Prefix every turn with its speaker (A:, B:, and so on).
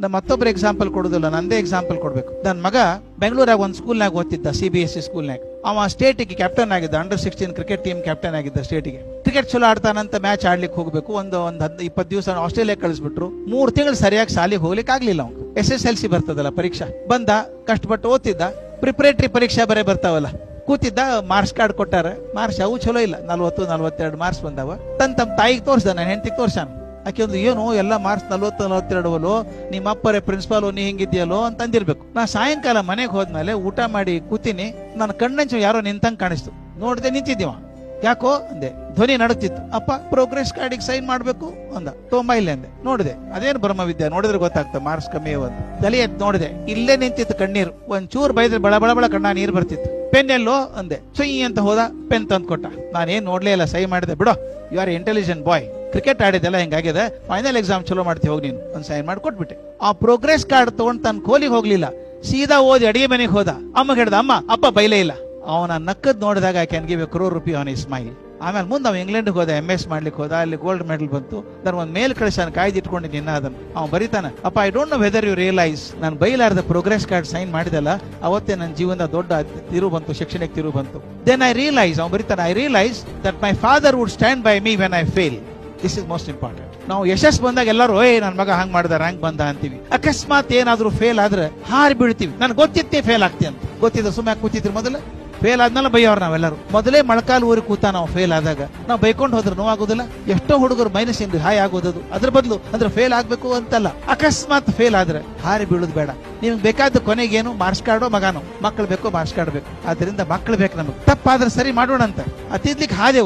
A: ನಾ ಮತ್ತೊಬ್ಬರು ಎಕ್ಸಾಂಪಲ್ ಕೊಡುದಿಲ್ಲ, ನಂದೇ ಎಕ್ಸಾಂಪಲ್ ಕೊಡ್ಬೇಕು. ನನ್ನ ಮಗ ಬೆಂಗಳೂರಾಗ ಒಂದು ಸ್ಕೂಲ್ನಾಗ ಓದ್ತಿದ್ದ, CBSE ಸ್ಕೂಲ್ನಾಗ. ಅವ ಸ್ಟೇಟಿಗೆ ಕ್ಯಾಪ್ಟನ್ ಆಗಿದ್ದ, ಅಂಡರ್-16 ಕ್ರಿಕೆಟ್ ಟೀಮ್ ಕ್ಯಾಪ್ಟನ್ ಆಗಿದ್ದ ಸ್ಟೇಟಿಗೆ. ಕ್ರಿಕೆಟ್ ಚಲೋ ಆಡ್ತಾನಂತ ಮ್ಯಾಚ್ ಆಡ್ಲಿಕ್ಕೆ ಹೋಗ್ಬೇಕು, ಒಂದು 20 ದಿವಸ ಆಸ್ಟ್ರೇಲಿಯಾ ಕಳಿಸ್ಬಿಟ್ರು. 3 ತಿಂಗಳು ಸರಿಯಾಗಿ ಸಾಲಿಗೆ ಹೋಗ್ಲಿಕ್ಕೆ ಆಗ್ಲಿಲ್ಲ. ಅವ್ನು SSLC ಬರ್ತದಲ್ಲ ಪರೀಕ್ಷಾ, ಬಂದ ಕಷ್ಟಪಟ್ಟು ಓದ್ತಿದ್ದ. ಪ್ರಿಪರೇಟರಿ ಪರೀಕ್ಷಾ ಬರೇ ಬರ್ತಾವಲ್ಲ, ಕೂತಿದ್ದ. ಮಾರ್ಕ್ಸ್ ಕಾರ್ಡ್ ಕೊಟ್ಟಾರ, ಮಾರ್ಕ್ಸ್ ಅವು ಚಲೋ ಇಲ್ಲ, 40-42 ಮಾರ್ಕ್ಸ್ ಬಂದಾವ. ತಮ್ಮ ತಾಯಿಗೆ ತೋರ್ಸ್ದ, ನನ್ನ ಹೆಂಡತಿಗೆ ತೋರ್ಸಾನ. ಆಕೆ ಒಂದು ಏನು ಎಲ್ಲ ಮಾರ್ಕ್ಸ್ 40-42 ನಿಮ್ಮ ಅಪ್ಪರೇ ಪ್ರಿನ್ಸಿಪಾಲ್, ನೀ ಹಿಂಗಿದ್ಯಲ್ಲೋ ಅಂತ ಅಂದಿರ್ಬೇಕು. ನಾ ಸಾಯಂಕಾಲ ಮನೆಗೆ ಹೋದ್ಮೇಲೆ ಊಟ ಮಾಡಿ ಕೂತೀನಿ, ನನ್ನ ಕಣ್ಣಂಚು ಯಾರೋ ನಿಂತಂಗ್ ಕಾಣಿಸ್ತು. ನೋಡ್ದೆ ನಿಂತಿದ್ದೀವ. ಯಾಕೋ ಅಂದೆ, ಧ್ವನಿ ನಡುತ್ತಿತ್ತು. ಅಪ್ಪ ಪ್ರೋಗ್ರೆಸ್ ಕಾರ್ಡಿಗೆ ಸೈನ್ ಮಾಡ್ಬೇಕು ಅಂದ. ತೊಂಬ ಇಲ್ಲೇ ಅಂದೆ. ನೋಡಿದೆ, ಅದೇನು ಬ್ರಹ್ಮವಿದ್ಯಾ, ನೋಡಿದ್ರೆ ಗೊತ್ತಾಗ್ತದೆ ಮಾರ್ಕ್ಸ್ ಕಮ್ಮಿ ಅವತ್ತು. ತಲೆ ಎತ್ತು ನೋಡಿದೆ, ಇಲ್ಲೇ ನಿಂತಿತ್ತು ಕಣ್ಣೀರು. ಒಂಚೂರು ಬೈದ್ರೆ ಬಳ ಬಳ ಬಳ ಕಣ್ಣ ನೀರು ಬರ್ತಿತ್ತು. ಪೆನ್ ಎಲ್ಲೋ ಅಂದೆ. ಸುಯ್ ಅಂತ ಹೋದ, ಪೆನ್ ತಂದು ಕೊಟ್ಟ. ನಾನೇನ್ ನೋಡ್ಲೇ ಇಲ್ಲ, ಸೈ ಮಾಡಿದೆ. ಬಿಡೋ, you are intelligent boy, cricket ಆಡಿದೆಲ್ಲ ಹಿಂಗಾಗಿದೆ, ಫೈನಲ್ ಎಕ್ಸಾಮ್ ಚಲೋ ಮಾಡ್ತೀವಿ, ಹೋಗಿ ನೀನು ಒಂದು ಸೈನ್ ಮಾಡಿ ಕೊಟ್ಬಿಟ್ಟೆ. ಆ ಪ್ರೋಗ್ರೆಸ್ ಕಾರ್ಡ್ ತಗೊಂಡು ತನ್ನ ಕೋಲಿಗೆ ಹೋಗ್ಲಿಲ್ಲ, ಸೀದಾ ಓದಿ ಅಡಿಗೆ ಮನೆಗೆ ಹೋದ. ಅಮ್ಮ ಹೇಳ್ದ, ಅಮ್ಮ ಅಪ್ಪ ಬೈಲೇ ಇಲ್ಲ. ಅವನ ನಕ್ಕದ್ ನೋಡಿದಾಗ I can give A crore rupee on smile. ಆಮೇಲೆ ಮುಂದೆ ಅವ ಇಂಗ್ಲೆಂಡ್ಗೆ ಹೋದ, MS ಮಾಡ್ಲಿಕ್ಕೆ ಹೋದ. ಅಲ್ಲಿ ಗೋಲ್ಡ್ ಮೆಡಲ್ ಬಂತು. ನಾನು ಒಂದು ಮೇಲ್ ಕಳಿಸಾನ, ಕಾಯ್ದಿಟ್ಕೊಂಡಿದ್ದೀನಿ ಇನ್ನ ಅದನ್ನು. ಅವ್ನು ಬರೀತಾನ, ಅಪ್ಪ I don't know whether you realise, ನಾನು ಬೈಲಾರ್ದ ಪ್ರೋಗ್ರೆಸ್ ಕಾರ್ಡ್ ಸೈನ್ ಮಾಡಿದಲ್ಲ, ಅವತ್ತೇ ನನ್ನ ಜೀವನದ ದೊಡ್ಡ ತಿರು ಬಂತು, ಶೈಕ್ಷಣಿಕ ತಿರು ಬಂತು. ದೆನ್ ಐ ರಿಯಲೈಸ್, ಅವ್ನು ಬರೀತಾನೆ, I realise that my father would stand by me when I fail. This is most important. ನಾವು ಯಶಸ್ ಬಂದಾಗ ಎಲ್ಲರೂ ನನ್ನ ಮಗ ಹಂಗ್ ಮಾಡಿದ, ರ್ಯಾಂಕ್ ಬಂದ ಅಂತೀವಿ. ಅಕಸ್ಮಾತ್ ಏನಾದ್ರೂ ಫೇಲ್ ಆದ್ರೆ ಹಾರಿ ಬೀಳ್ತೀವಿ. ನನ್ಗೆ ಗೊತ್ತಿತ್ತೇ ಫೇಲ್ ಆಗ್ತಿ ಅಂತ. ಗೊತ್ತಿದ್ದ ಸುಮ್ಮನೆ ಕೂತಿದ್ರು. ಮೊದಲು ಫೇಲ್ ಆದ್ಮೇಲೆ ಬೈಯವ್ರು ನಾವೆಲ್ಲರೂ. ಮೊದಲೇ ಮೊಳಕಾಲು ಊರಿ ಕೂತ ನಾವು ಫೇಲ್ ಆದಾಗ ನಾವು ಬೈಕೊಂಡು ಹೋದ್ರೆ ನೋವಾಗೋದಿಲ್ಲ. ಎಷ್ಟೋ ಹುಡುಗರು ಮೈನಸ್ ಇಂದ ಹಾಯ್ ಆಗೋದು. ಅದ್ರ ಬದಲು ಅಂದ್ರೆ ಫೇಲ್ ಆಗ್ಬೇಕು ಅಂತಲ್ಲ, ಅಕಸ್ಮಾತ್ ಫೇಲ್ ಆದ್ರೆ ಹಾರಿ ಬೀಳೋದು ಬೇಡ. ನಿಮ್ಗೆ ಬೇಕಾದ ಕೊನೆಗೇನು ಮಾರ್ಕ್ಸ್ ಕಾರ್ಡೋ ಮಗಾನೋ, ಮಕ್ಳು ಬೇಕೋ ಮಾರ್ಕ್ಸ್ ಕಾರ್ಡ್ ಬೇಕು. ಆದ್ರಿಂದ ಮಕ್ಳು ಬೇಕು ನಮಗೆ. ತಪ್ಪಾದ್ರೆ ಸರಿ ಮಾಡೋಣ ಅಂತ ಅತಿದ್ಲಿಕ್ಕೆ ಹಾದೇವ.